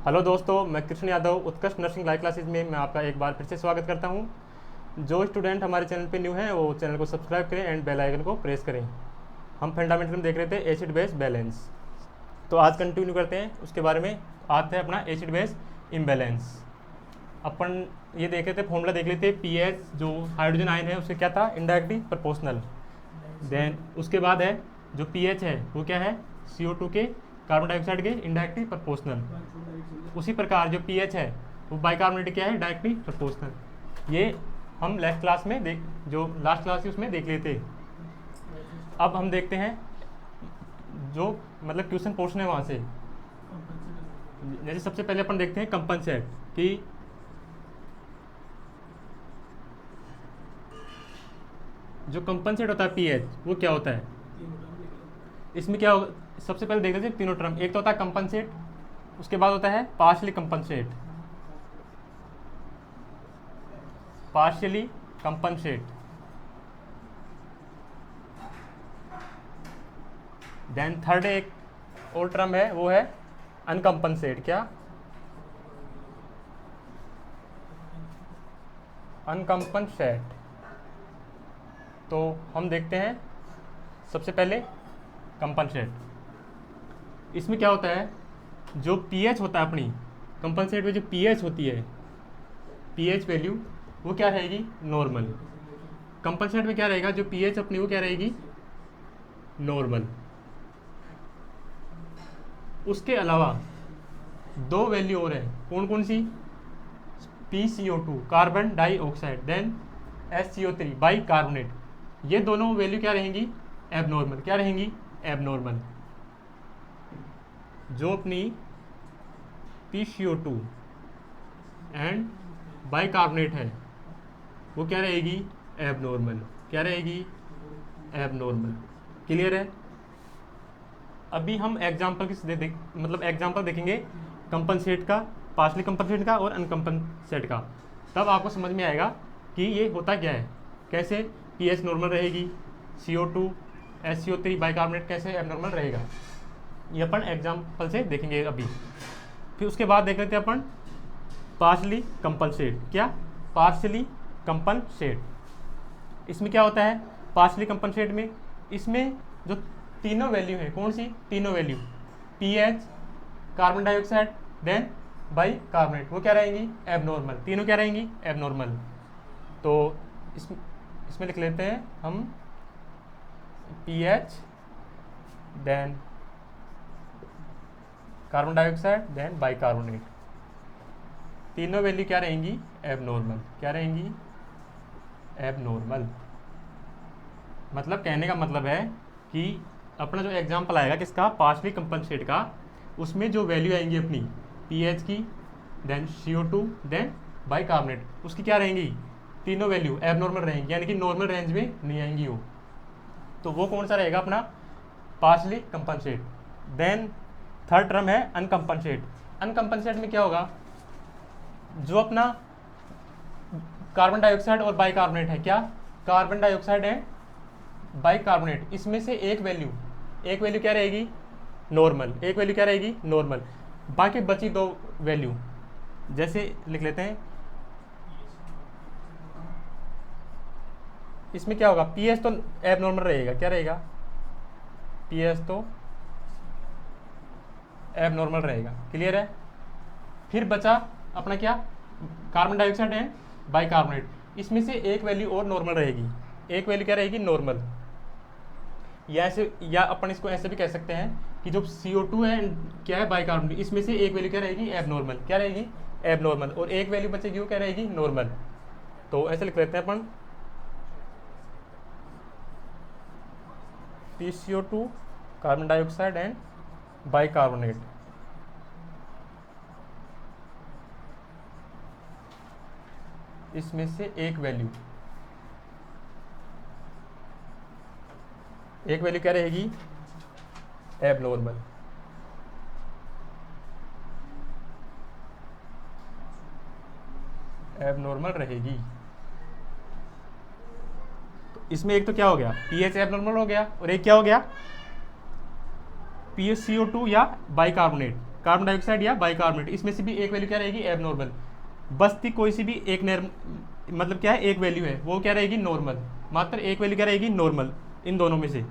Hello दोस्तों, मैं कृष्ण यादव उत्कृष्ट नर्सिंग लाइव क्लासेज में मैं आपका एक बार फिर से स्वागत करता हूं। जो स्टूडेंट हमारे चैनल पे न्यू हैं वो चैनल को सब्सक्राइब करें एंड बेल आइकन को प्रेस करें। हम फंडामेंटल में देख रहे थे एसिड बेस बैलेंस, तो आज कंटिन्यू करते हैं उसके बारे में। आते हैं अपना एसिड बेस इम्बैलेंस। अपन ये देख रहे थे, फॉर्मूला देख लेते हैं। पीएच जो हाइड्रोजन आयन है उससे क्या था, इनडायरेक्टली प्रोपोर्शनल। देन उसके बाद है जो पीएच है वो क्या है, CO2 के कार्बन डाइऑक्साइड के इनडायरेक्टली प्रोपोर्शनल। उसी प्रकार जो पीएच है वो बाइकार्बोनेट क्या है, डायरेक्टली प्रोपोर्शनल। ये हम लास्ट क्लास में जो लास्ट क्लास थी उसमें देख लेते। अब हम देखते हैं जो मतलब क्वेश्चन पोर्शन है वहाँ से। जैसे सबसे पहले अपन देखते हैं कंपनसेट कि जो कंपनसेट होता है पीएच वो क्या होता है। इसमें क्या होगा, सबसे पहले देख लेते हैं तीनों टर्म। एक तो होता है कंपनसेट, उसके बाद होता है partially compensate. Partially compensate, then third एक और टर्म है वो है अनकंपनसेट। क्या, अनकंपनसेट। तो हम देखते हैं सबसे पहले कंपनसेट। इसमें क्या होता है, जो पीएच होता है अपनी कंपनसेट में, जो पीएच होती है, पीएच वैल्यू वो क्या रहेगी, नॉर्मल। कंपनसेट में क्या रहेगा, जो पीएच अपनी वो क्या रहेगी, नॉर्मल। उसके अलावा दो वैल्यू और है, कौन कौन सी, PCO2 carbon dioxide, then SCO3 bicarbonate. ये दोनों वैल्यू क्या रहेंगी, एबनॉर्मल। क्या रहेंगी, एबनॉर्मल। जो अपनी PCO2 एंड बाइकार्बोनेट है वो क्या रहेगी, एबनॉर्मल। क्या रहेगी, एबनॉर्मल। क्लियर है। अभी हम एग्जाम्पल मतलब एग्जाम्पल देखेंगे कंपनसेट का, पार्शियली कंपनसेट का और अनकंपनसेट का। तब आपको समझ में आएगा कि ये होता क्या है, कैसे पीएच नॉर्मल रहेगी, CO2 SCO3 बाइकार्बोनेट कैसे एबनॉर्मल रहेगा। ये अपन एग्जाम्पल से देखेंगे अभी। फिर उसके बाद देख लेते हैं अपन पार्शियली कंपनसेट। क्या, पार्शियली कंपनसेट। इसमें क्या होता है पार्शियली कंपनसेट में, इसमें जो तीनों वैल्यू है, कौन सी तीनों value, pH, carbon dioxide, then bicarbonate, वो क्या रहेंगी, एबनॉर्मल। तीनों क्या रहेंगी, एबनॉर्मल। तो इसमें लिख लेते हैं हम pH, then carbon dioxide, then bicarbonate. तीनों वैल्यू क्या रहेंगी, एबनॉर्मल। क्या रहेंगी, एबनॉर्मल। मतलब कहने का मतलब है कि अपना जो एग्जाम्पल आएगा किसका, पार्शियली कंपनसेट का, उसमें जो वैल्यू आएंगी अपनी पीएच की, देन CO2, देन बाइकार्बोनेट, उसकी क्या रहेंगी, तीनों वैल्यू एबनॉर्मल रहेंगी, यानी कि नॉर्मल रेंज में नहीं आएंगी वो। तो वो कौन सा रहेगा अपना, partially compensate. Then third term है अनकंपनसेट। अनकंपनसेट में क्या होगा, जो अपना कार्बन डाइऑक्साइड और बाइकार्बोनेट है, क्या, कार्बन डाइऑक्साइड है बाइकार्बोनेट, इसमें से एक वैल्यू क्या रहेगी, नॉर्मल। एक वैल्यू क्या रहेगी, नॉर्मल। बाकी बची दो वैल्यू जैसे लिख लेते हैं। इसमें क्या होगा, पीएच तो एबनॉर्मल रहेगा। क्या रहेगा, पीएच तो एबनॉर्मल रहेगा। क्लियर है। फिर बचा अपना क्या, कार्बन डाइऑक्साइड है बाइकार्बोनेट, इसमें से एक वैल्यू और नॉर्मल रहेगी। एक वैल्यू क्या रहेगी, नॉर्मल। या अपन इसको ऐसे भी कह सकते हैं कि जो CO2 है क्या है, बाइकार्बोनेट, इसमें से एक वैल्यू क्या रहेगी, एबनॉर्मल। क्या रहेगी, एबनॉर्मल। और एक वैल्यू बचेगी वो क्या रहेगी, नॉर्मल। तो ऐसे लिख लेते हैं अपन PCO2 carbon dioxide and bicarbonate, इसमें से एक वैल्यू क्या रहेगी, एबनॉर्मल। एबनॉर्मल रहेगी। तो इसमें एक तो क्या हो गया, पीएच एबनॉर्मल हो गया, और एक क्या हो गया, PaCO2 या बाइकार्बोनेट, कार्बन डाइऑक्साइड या बाइकार्बोनेट, इसमें से भी एक वैल्यू क्या रहेगी, एबनॉर्मल। बस्ती कोई सी भी एक मतलब क्या है, एक वैल्यू है, वो क्या रहेगी, नॉर्मल। मात्र एक वैल्यू क्या रहेगी, नॉर्मल, इन दोनों में से।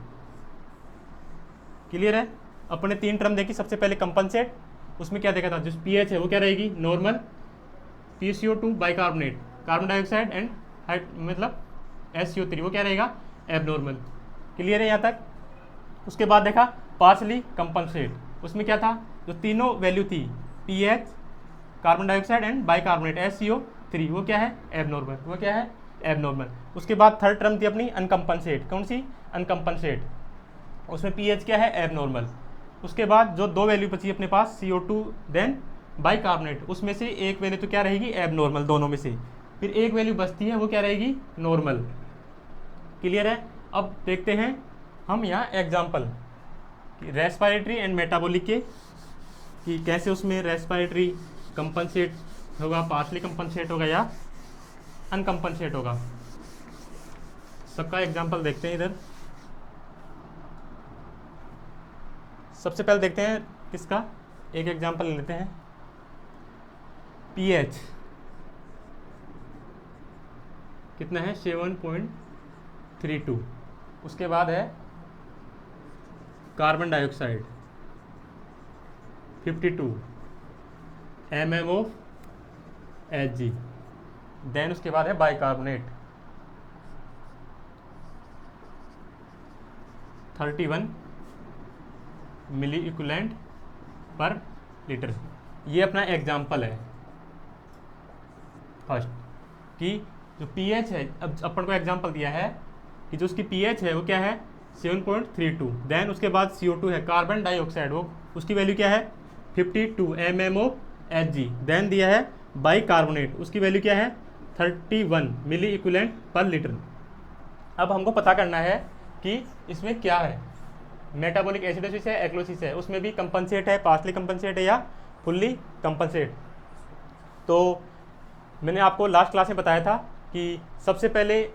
क्लियर है। अपने 3 टर्म देखी, सबसे पहले कंपनसेट, उसमें क्या देखा था, जो पीएच है वो क्या रहेगी, normal. PCO2 bicarbonate, carbon dioxide and मतलब SCO3 वो क्या रहेगा, एबनॉर्मल। क्लियर है यहाँ तक। उसके बाद देखा पार्शली कंपनसेट, उसमें क्या था, जो तीनों वैल्यू थी, pH, carbon dioxide and bicarbonate SCO3 वो क्या है, एबनॉर्मल, वो क्या है, एबनॉर्मल। उसके बाद थर्ड टर्म थी अपनी अनकंपनसेट, कौन सी, अनकंपनसेट, उसमें पीएच क्या है, एबनॉर्मल। उसके बाद जो 2 वैल्यू बची अपने पास, CO2 देन बाइकार्बोनेट, उसमें से एक वैल्यू तो क्या रहेगी, एबनॉर्मल, दोनों में से। फिर एक वैल्यू बचती है, वो क्या रहेगी, नॉर्मल। क्लियर है। अब देखते हैं हम यहाँ एग्जाम्पल रेस्पिरेटरी एंड मेटाबॉलिक के, कि कैसे उसमें रेस्पिरेटरी कंपनसेट होगा, पार्शली कंपनसेट होगा या अनकंपनसेट होगा। सबका एग्जाम्पल देखते हैं इधर। सबसे पहले देखते हैं किसका, एक एग्जाम्पल लेते हैं। पीएच कितना है, 7.32। उसके बाद है कार्बन डाइऑक्साइड 52 mmOf(Hg). देन उसके बाद है बाइकार्बोनेट 31 मिली इक्विवेलेंट पर लीटर। ये अपना एग्जाम्पल है फर्स्ट, कि जो पीएच है, अब अपन को एग्जाम्पल दिया है कि जो उसकी पीएच है वो क्या है, 7.32। देन उसके बाद CO2 है, कार्बन डाइऑक्साइड, वो उसकी वैल्यू क्या है, 52 mmOf(Hg). देन दिया है बाइकार्बोनेट, उसकी वैल्यू क्या है, 31 मिली इक्विवेलेंट पर लीटर। अब हमको पता करना है कि इसमें क्या है, मेटाबॉलिक एसिडोसिस है, एक्लोसिस है, उसमें भी कंपनसेट है, पार्शली कंपनसेट है या फुल्ली कंपनसेट। तो मैंने आपको लास्ट क्लास में बताया था कि सबसे पहले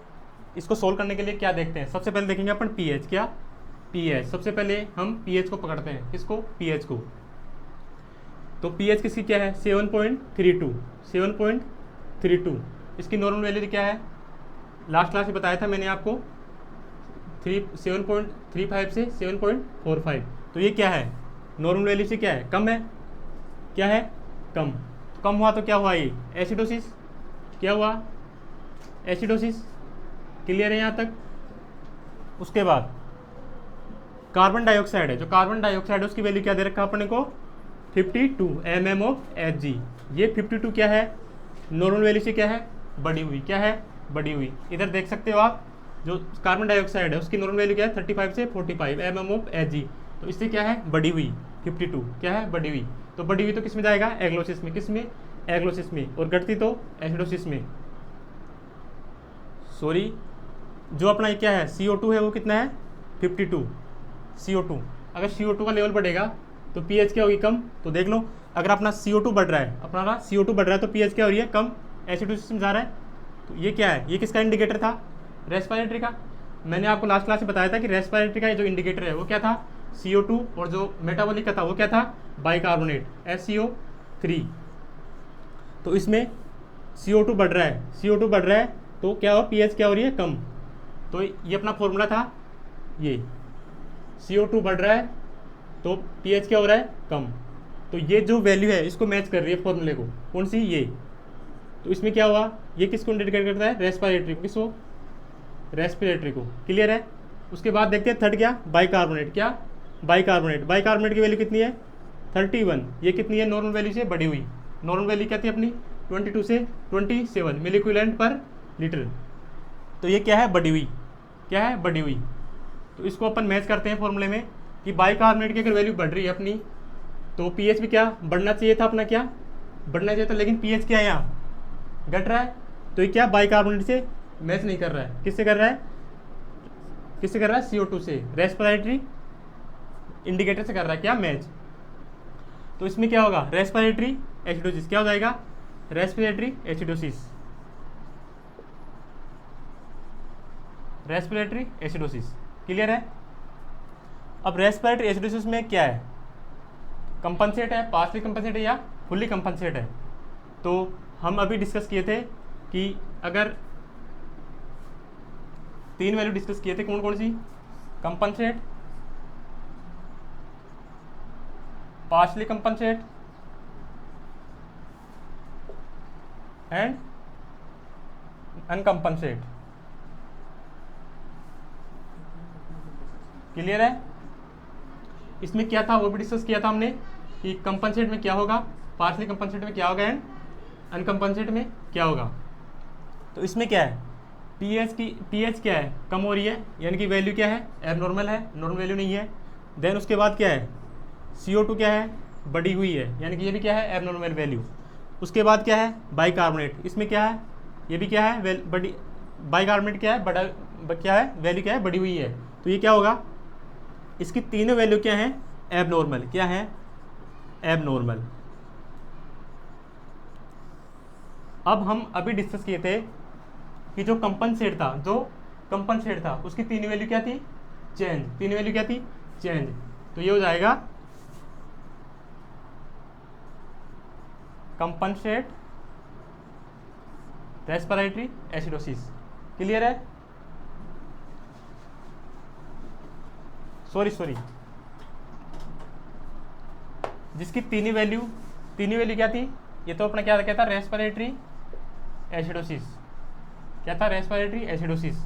इसको सोल्व करने के लिए क्या देखते हैं, सबसे पहले देखेंगे अपन पीएच, क्या पीएच, सबसे पहले हम पीएच को पकड़ते हैं, किसको, पीएच को। तो पीएच किसकी क्या है, 7.32। इसकी नॉर्मल वैल्यू क्या है, लास्ट क्लास में बताया था मैंने आपको, 7.35 से 7.45। तो ये क्या है, नॉर्मल वैल्यू से क्या है, कम है, क्या है, कम। तो कम हुआ तो क्या हुआ, ये एसिडोसिस, क्या हुआ, एसिडोसिस। क्लियर है यहाँ तक। उसके बाद कार्बन डाइऑक्साइड है, जो कार्बन डाइऑक्साइड है उसकी वैल्यू क्या दे रखा अपने को, 52 mmOf(Hg). ये 52 क्या है, नॉर्मल वैल्यू से क्या है, बढ़ी हुई, क्या है, बढ़ी हुई। इधर देख सकते हो आप, जो कार्बन डाइऑक्साइड है उसकी नॉर्मल वैल्यू क्या है, 35 से 45 mmOf(Hg). तो इससे क्या है, बढ़ी हुई, 52 क्या है, बढ़ी हुई। तो बढ़ी हुई तो किस में जाएगा, एग्लोसिस में, किस में, एग्लोसिस में। और घटती तो एसिडोसिस में। सॉरी, जो अपना क्या है, CO2 है वो कितना है, 52 CO2। अगर CO2 का लेवल बढ़ेगा तो पीएच क्या होगी, कम। तो देख लो, अगर अपना CO2 बढ़ रहा है, अपना CO2 बढ़ रहा है तो पीएच क्या हो रही है, कम, एसिडोसिस में जा रहा है। तो ये क्या है, ये किसका इंडिकेटर था, रेस्पिरेटरी का। मैंने आपको लास्ट क्लास में बताया था कि रेस्पिरेटरी का जो इंडिकेटर है वो क्या था, CO2, और जो मेटाबॉलिक का था वो क्या था, बाइकार्बोनेट SCO3। तो इसमें CO2 बढ़ रहा है, CO2 बढ़ रहा है तो क्या हो, पीएच क्या हो रही है, कम। तो ये अपना फॉर्मूला था, ये CO2 बढ़ रहा है तो पीएच क्या हो रहा है, कम। तो ये जो वैल्यू है इसको मैच कर रही है फॉर्मूले को, कौन सी, ये। तो इसमें क्या हुआ, ये किसको इंडिकेट करता है, रेस्पिरेटरी को, किसको, रेस्पिरेटरी को। क्लियर है। उसके बाद देखते हैं थर्ड क्या, बाइकार्बोनेट, क्या, बाइकार्बोनेट। बाइकार्बोनेट की वैल्यू कितनी है, 31। ये कितनी है, नॉर्मल वैल्यू से बढ़ी हुई। नॉर्मल वैल्यू क्या थी अपनी, 22 से 27 मिली इक्विवेलेंट पर लीटर। तो ये क्या है, बढ़ी हुई, क्या है, बढ़ी हुई। तो इसको अपन मैच करते हैं फॉर्मूले में कि बाइकार्बोनेट की अगर वैल्यू बढ़ रही है अपनी, तो पीएच भी क्या बढ़ना चाहिए था अपना, क्या बढ़ना चाहिए था, लेकिन पीएच क्या है, यहाँ घट रहा है। तो ये क्या, बाइकार्बोनेट से मैच नहीं कर रहा है, किससे कर रहा है, किससे कर रहा है, CO2 से, रेस्पिरेटरी इंडिकेटर से कर रहा है, क्या, मैच। तो इसमें क्या होगा, रेस्पिरेटरी एसिडोसिस, क्या हो जाएगा, respiratory acidosis, respiratory acidosis. Clear है। अब रेस्पिरेटरी एसिडोसिस में क्या है, कंपनसेट है, पार्शली कंपनसेट है या फुल्ली कंपनसेट है। तो हम अभी डिस्कस किए थे कि अगर 3 वैल्यू डिस्कस किए थे, कौन कौन सी? Compensate, partially compensate and uncompensate. Clear है? इसमें क्या था वो भी डिस्कस किया था हमने कि कंपनसेट में क्या होगा, पार्शली कंपनसेट में क्या होगा एंड अनकंपनसेट में क्या होगा। तो इसमें क्या है, पीएच क्या है, कम हो रही है, यानी कि वैल्यू क्या है, एबनॉर्मल है, नॉर्मल वैल्यू नहीं है। देन उसके बाद क्या है, CO2 क्या है, बढ़ी हुई है, यानी कि ये भी क्या है, एबनॉर्मल वैल्यू। उसके बाद क्या है, बाइकार्बोनेट, इसमें क्या है, ये भी क्या है, बड़ी बाइकार्बोनेट क्या है, बड़ा क्या है, वैल्यू क्या है, बढ़ी हुई है। तो ये क्या होगा, इसकी तीनों वैल्यू क्या है, एबनॉर्मल। क्या है, एबनॉर्मल। अब हम अभी डिस्कस किए थे कि जो कंपनसेट था उसकी तीन वैल्यू क्या थी, चेंज। तीन वैल्यू क्या थी, चेंज। तो ये हो जाएगा कंपनसेट रेस्पिरेटरी एसिडोसिस। क्लियर है? सॉरी, जिसकी तीन वैल्यू क्या थी, ये तो अपना क्या था, रेस्पिरेटरी एसिडोसिस। क्या था, रेस्पिरेटरी एसिडोसिस।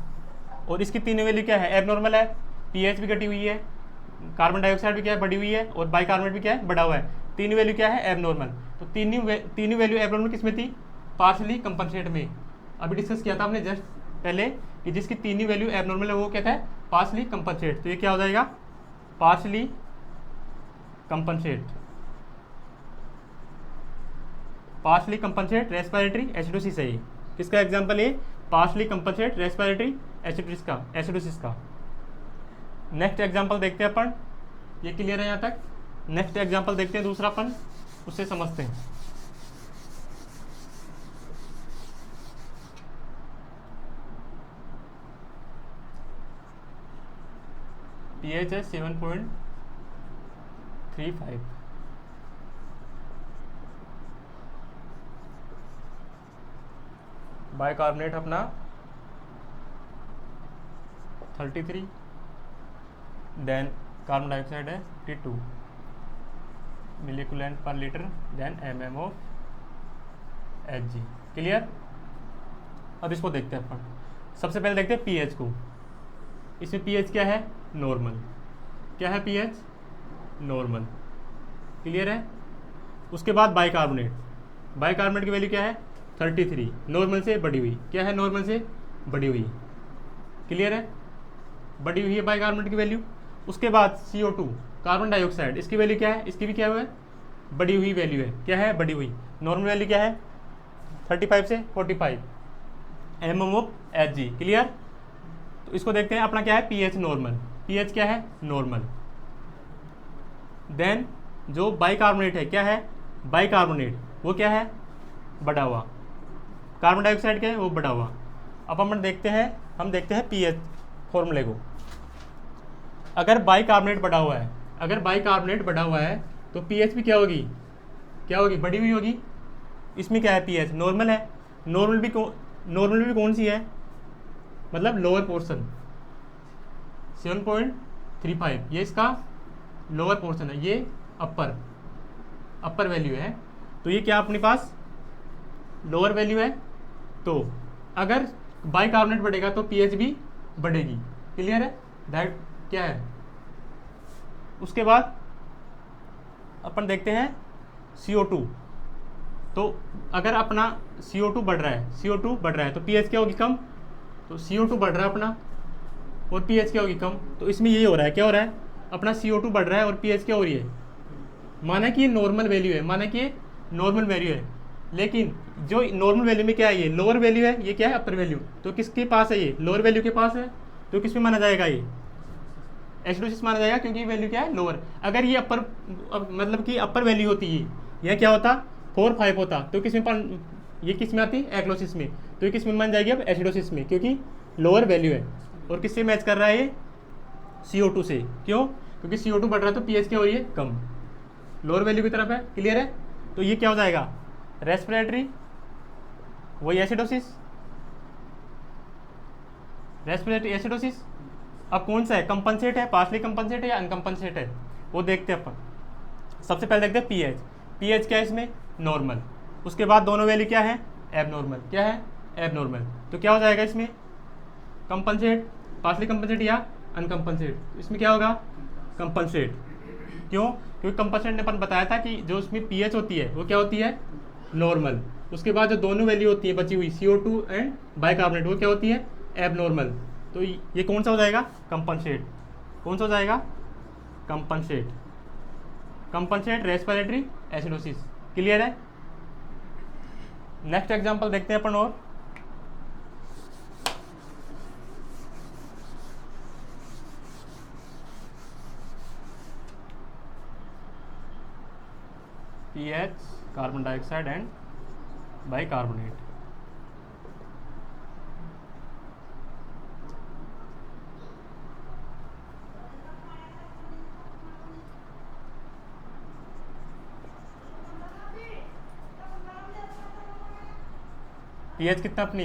और इसकी तीन वैल्यू क्या है, एबनॉर्मल है, पीएच भी घटी हुई है, कार्बन डाइऑक्साइड भी क्या है, बढ़ी हुई है, और बाइकार्बोनेट भी क्या है, बढ़ा हुआ है। तीन वैल्यू क्या है, एबनॉर्मल। तो तीन वैल्यू एबनॉर्मल किस में थी, पार्शली कंपनसेट में। अभी डिस्कस किया था हमने जस्ट पहले कि जिसकी तीन वैल्यू एबनॉर्मल है वो क्या है, पार्शली कंपनसेट। तो ये क्या हो जाएगा, partially compensate, partially compensate respiratory acidosis है। ये किसका एग्जांपल है, पार्शली कंपनसेट रेस्पिरेटरी एसिडोसिस का। नेक्स्ट एग्जांपल देखते हैं अपन, ये क्लियर है यहाँ तक। नेक्स्ट एग्जांपल देखते हैं दूसरा अपन, उससे समझते हैं। पीएच है 7.35, बाइकार्बोनेट अपना 33, देन कार्बन डाइऑक्साइड है 52 मिलीकुलेंट पर litre, then mm of Hg। Clear? अब इसको देखते हैं अपन। सबसे पहले देखते हैं पीएच को। इसमें पीएच क्या है, नॉर्मल। क्या है पीएच, नॉर्मल। क्लियर है? उसके बाद बाइकार्बोनेट की वैल्यू क्या है, 33, नॉर्मल से बढ़ी हुई। क्या है, नॉर्मल से बढ़ी हुई। क्लियर है? बढ़ी हुई है बाइकार्बोनेट की वैल्यू। उसके बाद CO2 कार्बन डाइऑक्साइड, इसकी वैल्यू क्या है, इसकी भी क्या है, बढ़ी हुई वैल्यू है। क्या है, बढ़ी हुई। नॉर्मल वैल्यू क्या है, 35 से 45 mm ऑफ Hg। क्लियर? तो इसको देखते हैं, अपना क्या है, पीएच नॉर्मल। पीएच क्या है, नॉर्मल। देन जो बाइकार्बोनेट है, क्या है, बाइकार्बोनेट वो क्या है, बढ़ा हुआ। कार्बन डाइऑक्साइड क्या है, वो बढ़ा हुआ। अब हम देखते हैं पीएच फॉर्मूले को। अगर बाइकार्बोनेट बढ़ा हुआ है तो पीएच भी क्या होगी, बढ़ी हुई होगी। इसमें क्या है, पीएच नॉर्मल है। नॉर्मल भी कौन सी है, मतलब लोअर पोर्शन 7.35, ये इसका लोअर पोर्शन है, ये अपर वैल्यू है। तो ये क्या अपने पास लोअर वैल्यू है। तो अगर बाइकार्बोनेट बढ़ेगा तो पीएच भी बढ़ेगी। क्लियर है? दैट क्या है। उसके बाद अपन देखते हैं CO2। तो अगर अपना CO2 बढ़ रहा है तो पीएच क्या होगी, कम। तो CO2 बढ़ रहा है अपना और पीएच क्या होगी, कम। तो इसमें यही हो रहा है, क्या हो रहा है, अपना CO2 बढ़ रहा है और पीएच क्या हो रही है, माना कि ये नॉर्मल वैल्यू है, लेकिन जो नॉर्मल वैल्यू में क्या है, ये लोअर वैल्यू है, ये क्या है, अपर वैल्यू। तो किसके पास है, ये लोअर वैल्यू के पास है। तो किस में माना जाएगा, ये एसिडोसिस माना जाएगा, क्योंकि ये वैल्यू क्या है, लोअर। अगर ये मतलब कि अपर वैल्यू होती है, यह क्या होता, 4-5 होता, तो ये किस में आती, एक्लोसिस में। तो ये किस में मान जाएगी, अब एसिडोसिस में, क्योंकि लोअर वैल्यू है। और किससे मैच कर रहा है, ये CO2 से। क्यों, क्योंकि CO2 बढ़ रहा है तो पीएच क्या हो रही है, कम। लोअर वैल्यू की तरफ है, क्लियर है। तो ये क्या हो जाएगा, रेस्पिरेटरी, वही एसिडोसिस, रेस्पिरेटरी एसिडोसिस। अब कौन सा है, कंपनसेट है, पार्शली कंपनसेट है या अनकंपनसेट है, वो देखते हैं अपन। सबसे पहले देखते हैं पीएच। पीएच क्या है इसमें, नॉर्मल। उसके बाद दोनों वैल्यू क्या है, एबनॉर्मल। क्या है, एबनॉर्मल। तो क्या हो जाएगा इसमें, कंपनसेट, पार्शली कंपनसेट या अनकंपनसेट। इसमें क्या होगा, कंपनसेट। क्यों, क्योंकि कंपनसेट ने अपन बताया था कि जो उसमें पीएच होती है वो क्या होती है, नॉर्मल। उसके बाद जो दोनों वैल्यू होती है बची हुई CO2 एंड बाइकार्बोनेट, वो क्या होती है, एबनॉर्मल। तो ये कौन सा हो जाएगा, कंपनसेट। कौन सा हो जाएगा, compensate. Compensate respiratory acidosis, clear है। नेक्स्ट एग्जांपल देखते हैं अपन और। PH, carbon dioxide and bicarbonate. PH कितना अपनी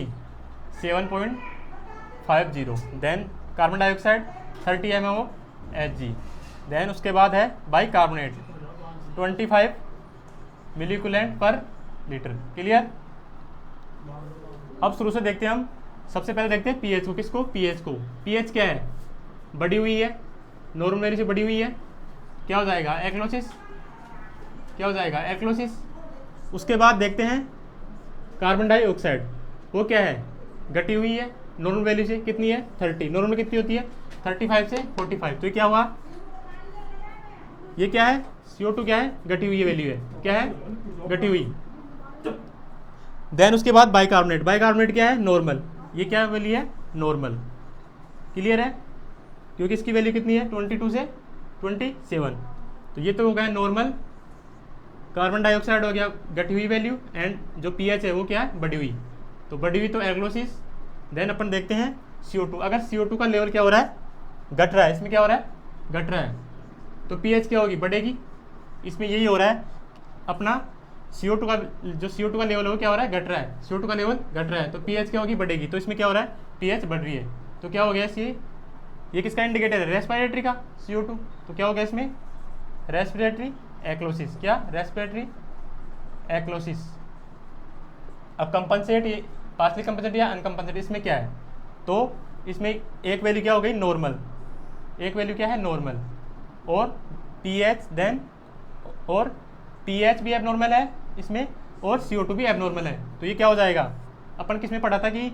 7.50। Then carbon dioxide 30 mmHg। देन उसके बाद है बाइकार्बोनेट 25 मिलीकुलेंट पर लीटर, क्लियर। अब शुरू से देखते हैं हम। सबसे पहले देखते हैं पीएच को। किसको, पीएच को। पीएच क्या है, बढ़ी हुई है, नॉर्मल वैल्यू से बढ़ी हुई है, क्या हो जाएगा, एक्लोसिस। क्या हो जाएगा, एक्लोसिस। उसके बाद देखते हैं कार्बन डाइऑक्साइड, वो क्या है, घटी हुई है, नॉर्मल वैल्यू से कितनी है, 30। नॉर्मल कितनी होती है, 35 से 45। तो ये क्या हुआ, ये क्या है, CO2 क्या है, घटी हुई वैल्यू है, क्या है, घटी हुई। देन उसके बाद बाइकार्बोनेट। बाइकार्बोनेट क्या है, नॉर्मल। ये क्या वैल्यू है, नॉर्मल, क्लियर है। क्योंकि इसकी वैल्यू कितनी है, 22 से 27। तो ये तो हो गया नॉर्मल। कार्बन डाइऑक्साइड हो गया घटी हुई वैल्यू, एंड जो पीएच है वो क्या है, बढ़ी हुई। तो बढ़ी हुई तो एग्लोसिस। देन अपन देखते हैं CO2। अगर CO2 का लेवल क्या हो रहा है, घट रहा है, इसमें क्या हो रहा है, घट रहा है, तो पीएच क्या होगी, बढ़ेगी। इसमें यही हो रहा है अपना CO2 का, जो CO2 का लेवल है वो क्या हो रहा है, घट रहा है। CO2 का लेवल घट रहा है तो पीएच क्या होगी, बढ़ेगी। तो इसमें क्या हो रहा है, पीएच बढ़ रही है। तो क्या हो गया ये किसका इंडिकेटर है, रेस्पिरेटरी का, CO2। तो क्या हो गया इसमें, रेस्पिरेटरी एक्लोसिस। क्या, रेस्पिरेटरी एक्लोसिस। अब कंपनसेट, ये पार्शली कंपनसेट या अनकंपनसेट, इसमें क्या है, तो इसमें एक वैल्यू क्या हो गई, नॉर्मल। एक वैल्यू क्या है, नॉर्मल। और पीएच, देन और पीएच भी एबनॉर्मल है इसमें, और CO2 भी एबनॉर्मल है। तो ये क्या हो जाएगा, अपन किस में पढ़ा था कि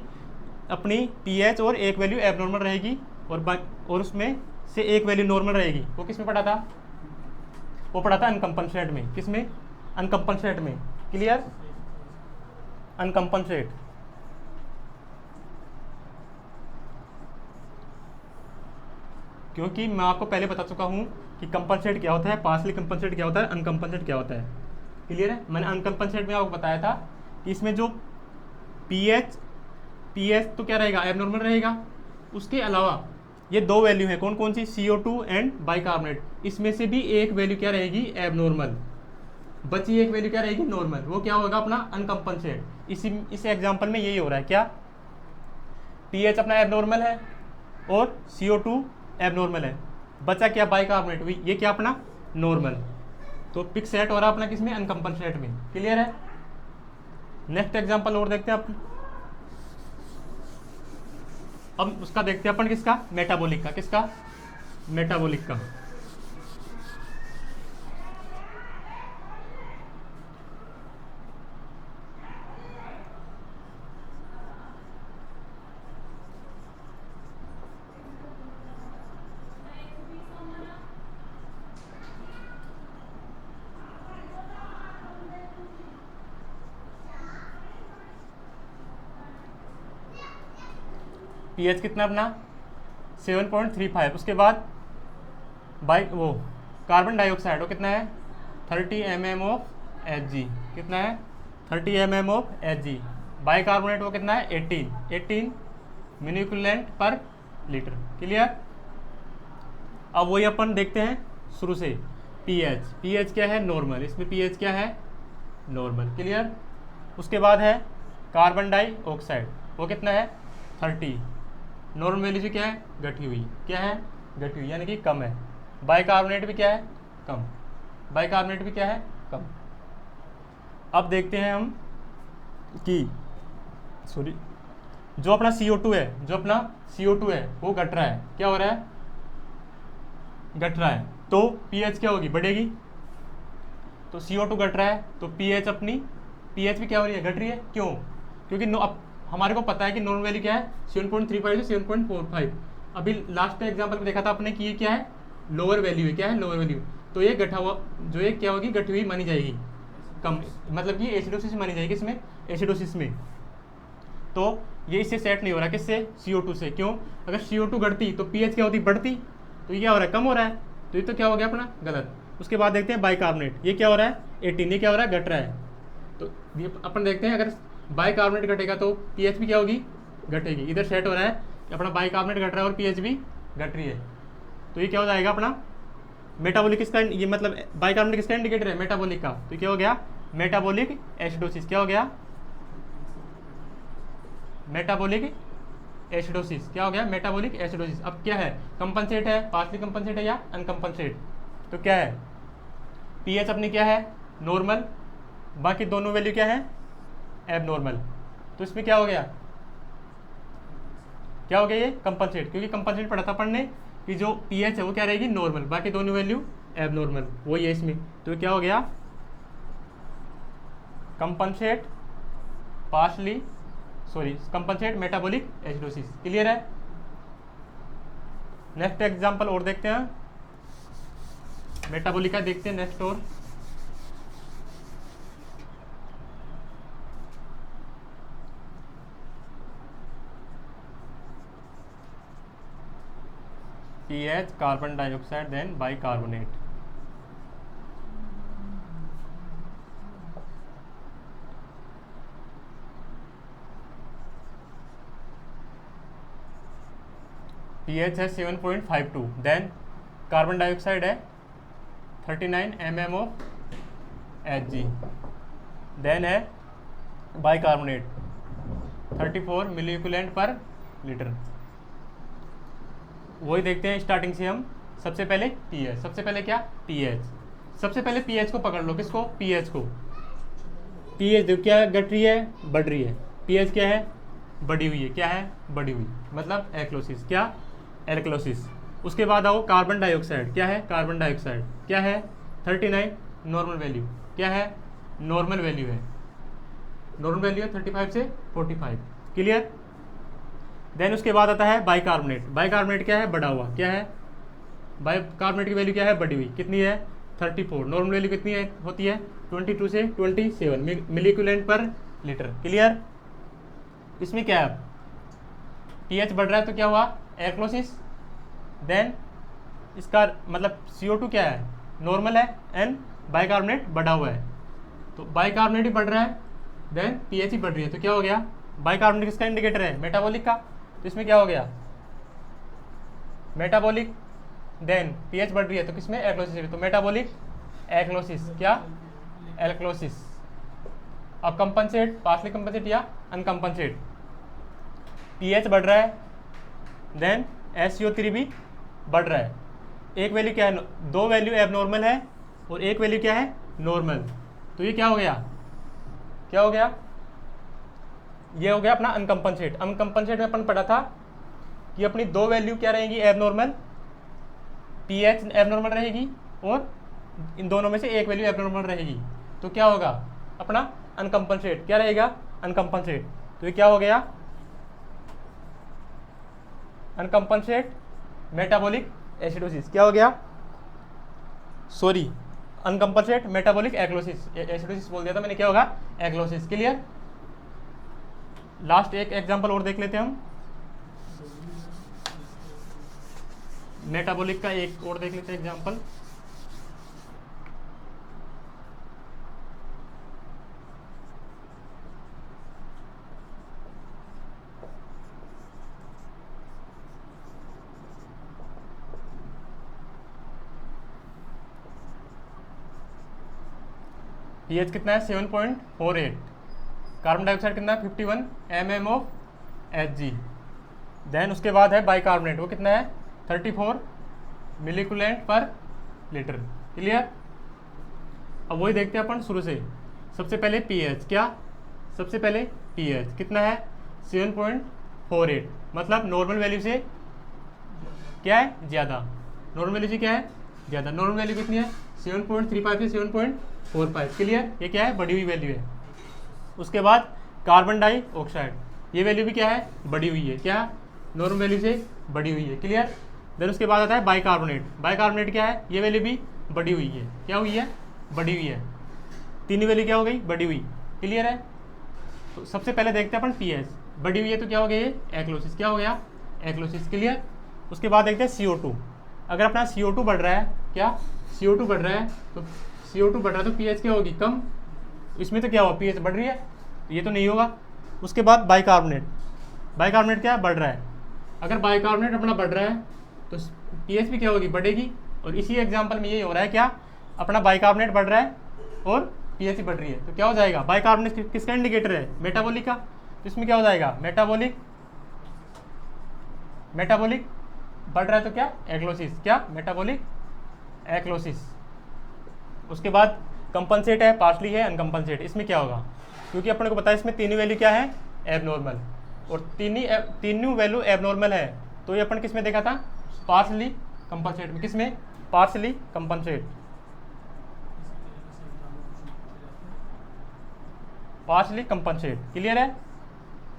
अपनी पीएच और एक वैल्यू एबनॉर्मल रहेगी और उसमें से एक वैल्यू नॉर्मल रहेगी। वो किस में पढ़ा था, वो पढ़ा था अनकंपनसेट में। किस में, अनकंपनसेट में, क्लियर। अनकंपनसेट। क्योंकि मैं आपको पहले बता चुका हूं कि कंपनसेट क्या होता है, पार्शली कंपनसेट क्या होता है, अनकंपनसेट क्या होता है, क्लियर है। मैंने अनकंपनसेट में आपको बताया था कि इसमें जो पीएच तो क्या रहेगा, एबनॉर्मल रहेगा। उसके अलावा ये दो वैल्यू है, कौन कौन सी, CO2 एंड बाइकार्बोनेट। इसमें से भी एक वैल्यू क्या रहेगी, एबनॉर्मल। बची एक वैल्यू क्या रहेगी, नॉर्मल। वो क्या होगा अपना अनकंपनसेट। इस एग्जांपल में यही हो रहा है, क्या, पीएच अपना एबनॉर्मल है और CO2 एबनॉर्मल है, बचा क्या, बाइकार्बोनेट, ये क्या अपना नॉर्मल। तो पिक सेट हो रहा है अपना किसमें, अनकंपनसेट में, क्लियर है। नेक्स्ट एग्जांपल और देखते हैं अपन। अब उसका देखते हैं अपन किसका, मेटाबॉलिक का। किसका, मेटाबॉलिक का। पीएच कितना अपना 7.35। उसके बाद वो कार्बन डाइऑक्साइड वो कितना है, 30 mmHg। कितना है, 30 mmHg। बाइकार्बोनेट वो कितना है, 18 मिलीकुलेंट पर लीटर, क्लियर। अब वही अपन देखते हैं शुरू से। पीएच क्या है, नॉर्मल, इसमें पीएच क्या है, नॉर्मल। क्लियर। उसके बाद है कार्बन डाइऑक्साइड, वो कितना है 30, नॉर्मल वैल्यू से क्या है, घटी हुई, क्या है, घटी हुई, यानी कि कम है। बाइकार्बोनेट भी क्या है, कम, बाइकार्बोनेट भी क्या है, कम। अब देखते हैं हम कि सॉरी जो अपना CO2 है, जो अपना CO2 है वो घट रहा है, क्या हो रहा है, घट रहा है, तो पीएच क्या होगी, बढ़ेगी। तो CO2 घट रहा है तो पीएच पीएच भी क्या हो रही है, घट रही है। क्यों, क्योंकि अब हमारे को पता है कि नॉर्मल वैल्यू क्या है 7.35 से 7.45। अभी लास्ट एग्जाम्पल में देखा था आपने कि ये क्या है, लोअर वैल्यू है, क्या है, लोअर वैल्यू। तो ये घटा हुआ, जो ये क्या होगी, घटी हुई मानी जाएगी, कम, मतलब कि एसिडोसिस मानी जाएगी, इसमें एसिडोसिस में। तो ये इससे सेट नहीं हो रहा, किससे, CO2 से। क्यों, अगर CO2 घटती तो पीएच क्या होती, बढ़ती, तो ये क्या हो रहा है, कम हो रहा है, तो ये तो क्या हो गया अपना गलत। उसके बाद देखते हैं बाइकार्बोनेट, ये क्या हो रहा है 18, ये क्या हो रहा है, घट रहा है। तो ये अपन देखते हैं, अगर बाइकार्बोनेट घटेगा तो पीएच भी क्या होगी, घटेगी। इधर सेट हो रहा है कि अपना बाइकार्बोनेट घट रहा है और पीएच भी घट रही है, तो ये क्या हो जाएगा अपना मेटाबॉलिक, किसका, ये मतलब बाइकार्बोनेट किसका इंडिकेटर है, मेटाबॉलिक का। तो क्या हो गया, मेटाबॉलिक एसिडोसिस, क्या हो गया, मेटाबॉलिक एसिडोसिस, क्या हो गया, मेटाबॉलिक एसिडोसिस। अब क्या है, कंपनसेट है, पार्शली कंपनसेट है या अनकंपनसेट। तो क्या है, पीएच अपनी क्या है, नॉर्मल, बाकी दोनों वैल्यू क्या है, एबनॉर्मल। तो इसमें क्या हो गया, क्या हो गया, ये कंपनसेट, क्योंकि कंपनसेट पढ़ा था पढ़ने कि जो पीएच है वो क्या रहेगी, नॉर्मल, बाकी दोनों वैल्यू एबनॉर्मल, वही है इसमें। तो क्या हो गया, compensate partially compensate metabolic acidosis. Clear है। नेक्स्ट एग्जांपल और देखते हैं, मेटाबॉलिक का देखते हैं नेक्स्ट। और pH, carbon dioxide, then bicarbonate. PH है 7.52, देन कार्बन डाइऑक्साइड है 39 mmOHg, देन है बाइकार्बोनेट 34 मिलीक्यूलेंट पर लीटर। वही देखते हैं स्टार्टिंग से हम। सबसे पहले पीएच, सबसे पहले क्या, पीएच, सबसे पहले पीएच को पकड़ लो, किसको, पीएच को। पीएच देखो क्या घट रही है, बढ़ रही है, पीएच क्या है, बढ़ी हुई है, क्या है, बढ़ी हुई, मतलब एल्कलोसिस, क्या, एल्कलोसिस। उसके बाद आओ कार्बन डाइऑक्साइड, क्या है, कार्बन डाइऑक्साइड क्या है 39, नॉर्मल वैल्यू, क्या है, नॉर्मल वैल्यू है, नॉर्मल वैल्यू है 35 से 45। क्लियर। देन उसके बाद आता है बाइकार्बोनेट, बाइकार्बोनेट क्या है, बढ़ा हुआ, क्या है, बाइकार्बोनेट की वैल्यू क्या है, बढ़ी हुई, कितनी है 34, नॉर्मल वैल्यू कितनी है, होती है 22 से 27 मिलीक्यूलेंट पर लीटर। क्लियर। इसमें क्या है, पीएच बढ़ रहा है तो क्या हुआ, एल्कलोसिस। देन इसका मतलब CO2 क्या है, नॉर्मल है, एंड बाइकार्बोनेट बढ़ा हुआ है, तो बाइकार्बोनेट ही बढ़ रहा है, देन पीएच ही बढ़ रही है, तो क्या हो गया, बाइकार्बोनेट किसका इंडिकेटर है, मेटाबॉलिक का। तो इसमें क्या हो गया, मेटाबॉलिक, देन पीएच बढ़ रही है तो किसमें, एल्कलोसिस, तो मेटाबॉलिक एल्कलोसिस, क्या, एल्कलोसिस। अब कंपनसेट, पार्शली कंपनसेट या अनकंपनसेट, पीएच बढ़ रहा है, देन SO3 भी बढ़ रहा है। एक वैल्यू क्या है, दो वैल्यू एबनॉर्मल है और एक वैल्यू क्या है, नॉर्मल। तो ये क्या हो गया, क्या हो गया, ये हो गया अपना अनकंपनसेट। अनकंपनसेट में अपन पढ़ा था कि अपनी दो वैल्यू क्या रहेंगी, एबनॉर्मल, पीएच एबनॉर्मल रहेगी और इन दोनों में से एक वैल्यू एबनॉर्मल रहेगी, तो क्या होगा अपना अनकंपनसेट, क्या रहेगा, अनकंपनसेट। तो ये क्या हो गया, अनकंपनसेट मेटाबॉलिक एसिडोसिस, क्या हो गया, सॉरी अनकंपनसेट मेटाबॉलिक एक्लोसिस, एसिडोसिस बोल दिया था मैंने, क्या होगा, एक्लोसिस। क्लियर। लास्ट एक एग्जांपल और देख लेते हैं हम, मेटाबॉलिक का एक और देख लेते हैं एग्जांपल। pH कितना है 7.48, कार्बन डाइऑक्साइड कितना है 51 mm ऑफ Hg। देन उसके बाद है बाइकार्बोनेट, वो कितना है 34 मिलीकुलेंट पर लीटर। क्लियर। अब वही देखते हैं अपन शुरू से। सबसे पहले pH, क्या सबसे पहले pH कितना है 7.48, मतलब नॉर्मल वैल्यू से क्या है ज़्यादा, नॉर्मल वैल्यू से क्या है ज़्यादा। नॉर्मल वैल्यू कितनी है 7.35 से 7.45। क्लियर, ये क्या है बढ़ी हुई वैल्यू है। उसके बाद कार्बन डाइऑक्साइड, ये वैल्यू भी क्या है बढ़ी हुई है, क्या नॉर्मल वैल्यू से बढ़ी हुई है। क्लियर। देन उसके बाद आता है बाइकार्बोनेट, बाइकार्बोनेट क्या है ये वैल्यू भी बढ़ी हुई है, क्या हुई है बढ़ी हुई है, तीन वैल्यू क्या हो गई बढ़ी हुई। क्लियर है। तो सबसे पहले देखते हैं अपन pH, बढ़ी हुई है तो क्या हो गया ये एक्लोसिस, क्या हो गया एक्लोसिस। क्लियर। उसके बाद देखते हैं CO2, अगर अपना CO2 बढ़ रहा है, क्या CO2 बढ़ रहा है, तो CO2 बढ़ रहा है तो pH क्या होगी कम, इसमें तो क्या हुआ pH बढ़ रही है, ये तो नहीं होगा। उसके बाद बाइकार्बोनेट, बाइकार्बोनेट क्या बढ़ रहा है, अगर बाइकार्बोनेट अपना बढ़ रहा है तो pH भी क्या होगी बढ़ेगी। और इसी एग्जाम्पल में ये हो रहा है क्या, अपना बाइकार्बोनेट बढ़ रहा है और pH बढ़ रही है, तो क्या हो जाएगा बाइकार्बोनेट किसका इंडिकेटर है मेटाबॉलिक का, तो इसमें क्या हो जाएगा मेटाबॉलिक, मेटाबॉलिक बढ़ रहा है तो क्या एक्लोसिस, क्या मेटाबॉलिक एक्लोसिस। उसके बाद कंपनसेट है, पार्शली है, अनकंपनसेट, इसमें क्या होगा, क्योंकि अपने को पता है इसमें तीनों वैल्यू क्या है एबनॉर्मल, और तीनों वैल्यू एबनॉर्मल है, तो ये अपन किस में देखा था पार्शली कंपनसेट में, किस में partially compensate, partially compensate. Clear है।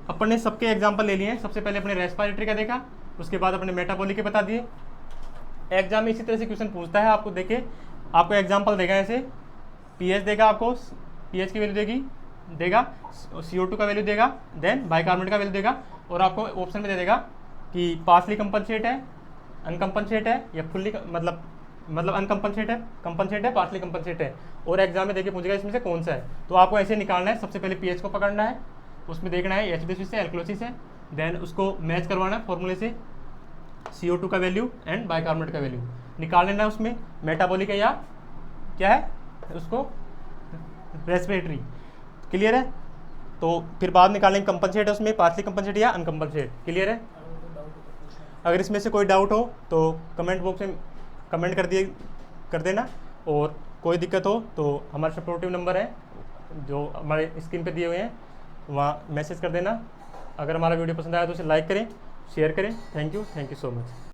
अपन ने सबके एग्जांपल ले लिए हैं, सबसे पहले अपने रेस्पिरेटरी का देखा, उसके बाद अपने मेटाबॉलिक के बता दिए। एग्जाम में इसी तरह से क्वेश्चन पूछता है आपको, देखे आपको एग्जांपल देगा ऐसे, pH देगा आपको, pH की वैल्यू देगा CO2 का वैल्यू देगा, देन बाइकार्बोनेट का वैल्यू देगा, और आपको ऑप्शन में दे देगा कि पार्शली कंपनसेट है, अनकंपनसेट है, या फुल्ली मतलब अनकंपनसेट है, कंपनसेट है, पार्शली कंपनसेट है। और एग्जाम में देखिए पूछेगा इसमें से कौन सा है, तो आपको ऐसे निकालना है। सबसे पहले pH को पकड़ना है, उसमें देखना है एसिडिक से एल्कलोसिस है, देन उसको मैच करवाना है फॉर्मूले से CO2 का वैल्यू एंड बाइकार्बोनेट का वैल्यू निकाल लेना है, उसमें मेटाबॉलिक है या क्या है उसको रेस्पिरेटरी। क्लियर है। तो फिर बाद निकालेंगे कंपनसेट है उसमें पार्शली कंपनसेट या अनकंपनसेट। क्लियर है। अगर इसमें से कोई डाउट हो तो कमेंट बॉक्स में कमेंट कर देना, और कोई दिक्कत हो तो हमारा सपोर्टिव नंबर है जो हमारे स्क्रीन पे दिए हुए हैं, वहाँ मैसेज कर देना। अगर हमारा वीडियो पसंद आया तो उसे लाइक करें, शेयर करें। Thank you so much.